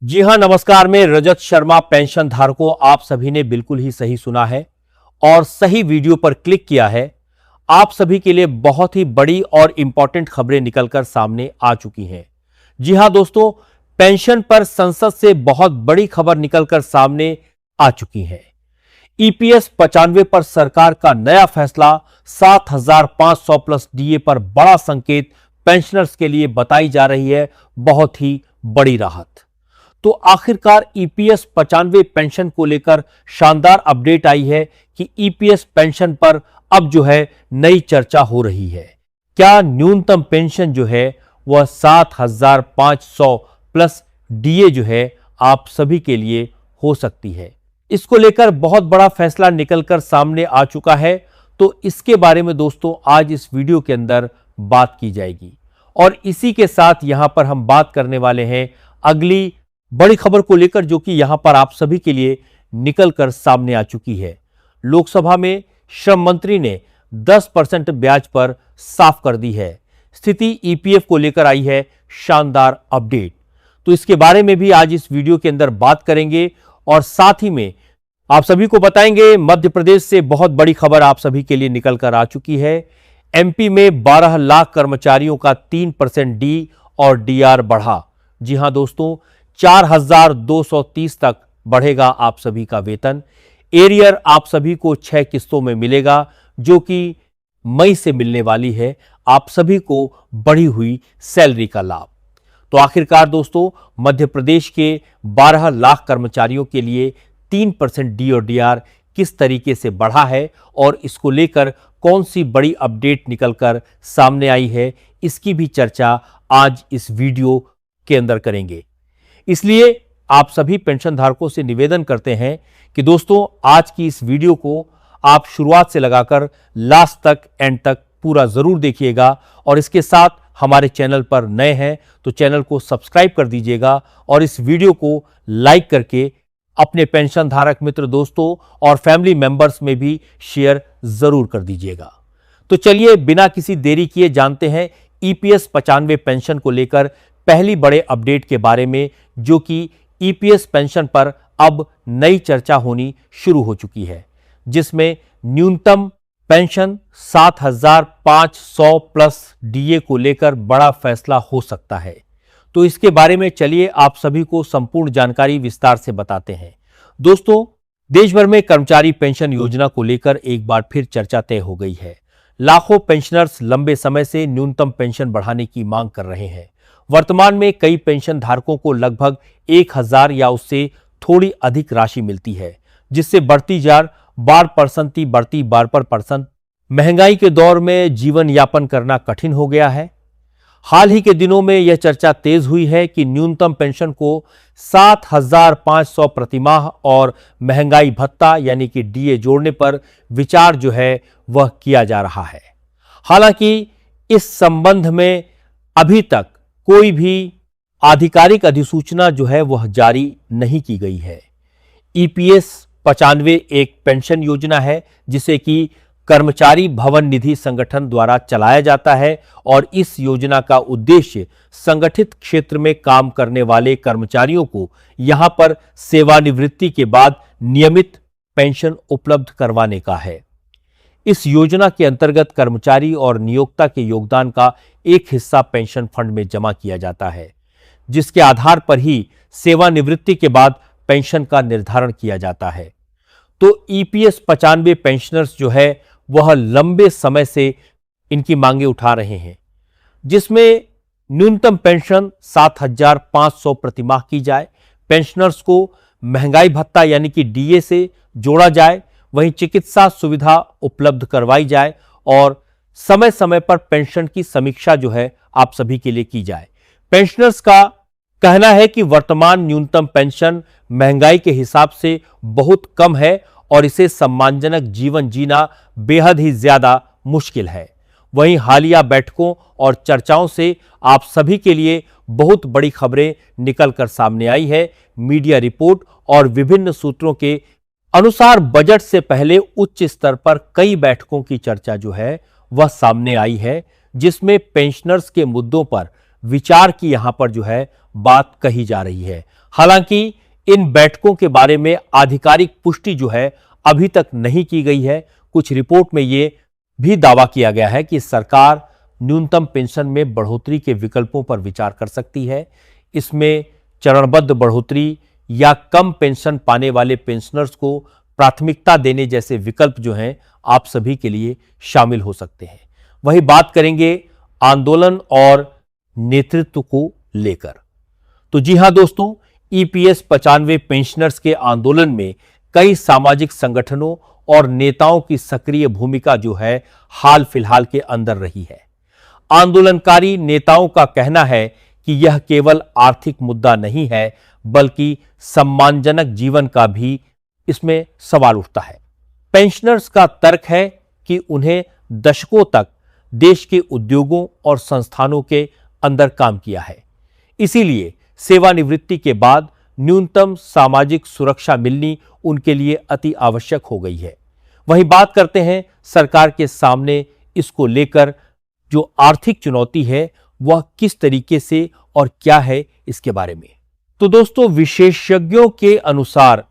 जी हां, नमस्कार। मैं रजत शर्मा। पेंशन धारकों, आप सभी ने बिल्कुल ही सही सुना है और सही वीडियो पर क्लिक किया है। आप सभी के लिए बहुत ही बड़ी और इंपॉर्टेंट खबरें निकलकर सामने आ चुकी हैं। जी हां दोस्तों, पेंशन पर संसद से बहुत बड़ी खबर निकलकर सामने आ चुकी है। ईपीएस 95 पर सरकार का नया फैसला, 7,500 प्लस डीए पर बड़ा संकेत, पेंशनर्स के लिए बताई जा रही है बहुत ही बड़ी राहत। तो आखिरकार ईपीएस 95 पेंशन को लेकर शानदार अपडेट आई है कि ईपीएस पेंशन पर अब जो है नई चर्चा हो रही है। क्या न्यूनतम पेंशन जो है वह 7,500 प्लस डीए जो है आप सभी के लिए हो सकती है? इसको लेकर बहुत बड़ा फैसला निकलकर सामने आ चुका है। तो इसके बारे में दोस्तों आज इस वीडियो के अंदर बात की जाएगी और इसी के साथ यहां पर हम बात करने वाले हैं अगली बड़ी खबर को लेकर, जो कि यहां पर आप सभी के लिए निकलकर सामने आ चुकी है। लोकसभा में श्रम मंत्री ने 10% ब्याज पर साफ कर दी है। स्थिति ईपीएफ को लेकर आई है शानदार अपडेट। तो इसके बारे में भी आज इस वीडियो के अंदर बात करेंगे और साथ ही में आप सभी को बताएंगे मध्य प्रदेश से बहुत बड़ी खबर आप सभी के लिए निकल कर आ चुकी है। एमपी में 12 लाख कर्मचारियों का 3% डी और डीआर बढ़ा। जी हां दोस्तों, 4,230 तक बढ़ेगा आप सभी का वेतन। एरियर आप सभी को 6 किस्तों में मिलेगा, जो कि मई से मिलने वाली है आप सभी को बढ़ी हुई सैलरी का लाभ। तो आखिरकार दोस्तों, मध्य प्रदेश के 12 लाख कर्मचारियों के लिए 3% डी और डीआर किस तरीके से बढ़ा है और इसको लेकर कौन सी बड़ी अपडेट निकलकर सामने आई है, इसकी भी चर्चा आज इस वीडियो के अंदर करेंगे। इसलिए आप सभी पेंशन धारकों से निवेदन करते हैं कि दोस्तों आज की इस वीडियो को आप शुरुआत से लगाकर लास्ट तक, एंड तक पूरा जरूर देखिएगा और इसके साथ हमारे चैनल पर नए हैं तो चैनल को सब्सक्राइब कर दीजिएगा और इस वीडियो को लाइक करके अपने पेंशन धारक मित्र दोस्तों और फैमिली मेंबर्स में भी शेयर जरूर कर दीजिएगा। तो चलिए बिना किसी देरी किए जानते हैं ईपीएस 95 पेंशन को लेकर पहली बड़े अपडेट के बारे में, जो कि ईपीएस पेंशन पर अब नई चर्चा होनी शुरू हो चुकी है, जिसमें न्यूनतम पेंशन 7,500 प्लस डीए को लेकर बड़ा फैसला हो सकता है। तो इसके बारे में चलिए आप सभी को संपूर्ण जानकारी विस्तार से बताते हैं। दोस्तों, देश भर में कर्मचारी पेंशन योजना को लेकर एक बार फिर चर्चा तय हो गई है। लाखों पेंशनर्स लंबे समय से न्यूनतम पेंशन बढ़ाने की मांग कर रहे हैं। वर्तमान में कई पेंशन धारकों को लगभग 1,000 या उससे थोड़ी अधिक राशि मिलती है, जिससे बढ़ती जार बार परसेंटी बढ़ती बार पर परसेंट महंगाई के दौर में जीवन यापन करना कठिन हो गया है। हाल ही के दिनों में यह चर्चा तेज हुई है कि न्यूनतम पेंशन को 7,500 प्रतिमाह और महंगाई भत्ता यानी कि डीए जोड़ने पर विचार जो है वह किया जा रहा है। हालांकि इस संबंध में अभी तक कोई भी आधिकारिक अधिसूचना जो है वह जारी नहीं की गई है। ईपीएस 95 एक पेंशन योजना है जिसे कि कर्मचारी भवन निधि संगठन द्वारा चलाया जाता है और इस योजना का उद्देश्य संगठित क्षेत्र में काम करने वाले कर्मचारियों को यहां पर सेवानिवृत्ति के बाद नियमित पेंशन उपलब्ध करवाने का है। इस योजना के अंतर्गत कर्मचारी और नियोक्ता के योगदान का एक हिस्सा पेंशन फंड में जमा किया जाता है, जिसके आधार पर ही सेवानिवृत्ति के बाद पेंशन का निर्धारण किया जाता है। तो ईपीएस 95 पेंशनर्स जो है वह लंबे समय से इनकी मांगे उठा रहे हैं, जिसमें न्यूनतम पेंशन 7,500 प्रतिमाह की जाए, पेंशनर्स को महंगाई भत्ता यानी कि डीए से जोड़ा जाए, वहीं चिकित्सा सुविधा उपलब्ध करवाई जाए और समय समय पर पेंशन की समीक्षा जो है आप सभी के लिए की जाए। पेंशनर्स का कहना है कि वर्तमान न्यूनतम पेंशन महंगाई के हिसाब से बहुत कम है और इसे सम्मानजनक जीवन जीना बेहद ही ज्यादा मुश्किल है। वहीं हालिया बैठकों और चर्चाओं से आप सभी के लिए बहुत बड़ी खबरें निकलकर सामने आई है। मीडिया रिपोर्ट और विभिन्न सूत्रों के अनुसार बजट से पहले उच्च स्तर पर कई बैठकों की चर्चा जो है वह सामने आई है, जिसमें पेंशनर्स के मुद्दों पर विचार की यहां पर जो है बात कही जा रही है। हालांकि इन बैठकों के बारे में आधिकारिक पुष्टि जो है अभी तक नहीं की गई है। कुछ रिपोर्ट में यह भी दावा किया गया है कि सरकार न्यूनतम पेंशन में बढ़ोतरी के विकल्पों पर विचार कर सकती है। इसमें चरणबद्ध बढ़ोतरी या कम पेंशन पाने वाले पेंशनर्स को प्राथमिकता देने जैसे विकल्प जो हैं आप सभी के लिए शामिल हो सकते हैं। वही बात करेंगे आंदोलन और नेतृत्व को लेकर। तो जी हां दोस्तों, ईपीएस 95 पेंशनर्स के आंदोलन में कई सामाजिक संगठनों और नेताओं की सक्रिय भूमिका जो है हाल फिलहाल के अंदर रही है। आंदोलनकारी नेताओं का कहना है कि यह केवल आर्थिक मुद्दा नहीं है, बल्कि सम्मानजनक जीवन का भी इसमें सवाल उठता है। पेंशनर्स का तर्क है कि उन्हें दशकों तक देश के उद्योगों और संस्थानों के अंदर काम किया है, इसीलिए सेवानिवृत्ति के बाद न्यूनतम सामाजिक सुरक्षा मिलनी उनके लिए अति आवश्यक हो गई है। वहीं बात करते हैं सरकार के सामने इसको लेकर जो आर्थिक चुनौती है वह किस तरीके से और क्या है इसके बारे में। तो दोस्तों, विशेषज्ञों के अनुसार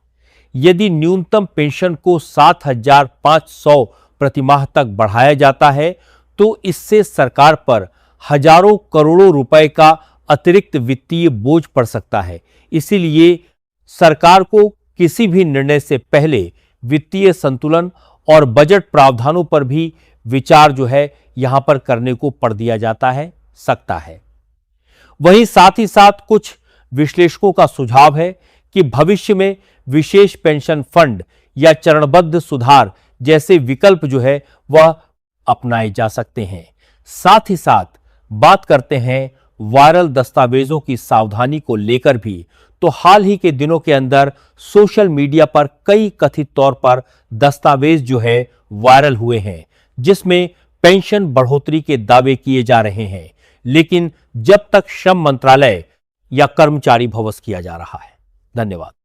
यदि न्यूनतम पेंशन को 7,500 प्रतिमाह तक बढ़ाया जाता है तो इससे सरकार पर हजारों करोड़ों रुपए का अतिरिक्त वित्तीय बोझ पड़ सकता है। इसीलिए सरकार को किसी भी निर्णय से पहले वित्तीय संतुलन और बजट प्रावधानों पर भी विचार जो है यहां पर करने को पड़ दिया जाता है सकता है। वहीं साथ ही साथ कुछ विश्लेषकों का सुझाव है कि भविष्य में विशेष पेंशन फंड या चरणबद्ध सुधार जैसे विकल्प जो है वह अपनाए जा सकते हैं। साथ ही साथ बात करते हैं वायरल दस्तावेजों की सावधानी को लेकर भी, तो हाल ही के दिनों के अंदर सोशल मीडिया पर कई कथित तौर पर दस्तावेज जो है वायरल हुए हैं जिसमें पेंशन बढ़ोतरी के दावे किए जा रहे हैं, लेकिन जब तक श्रम मंत्रालय या कर्मचारी भवस किया जा रहा है। धन्यवाद।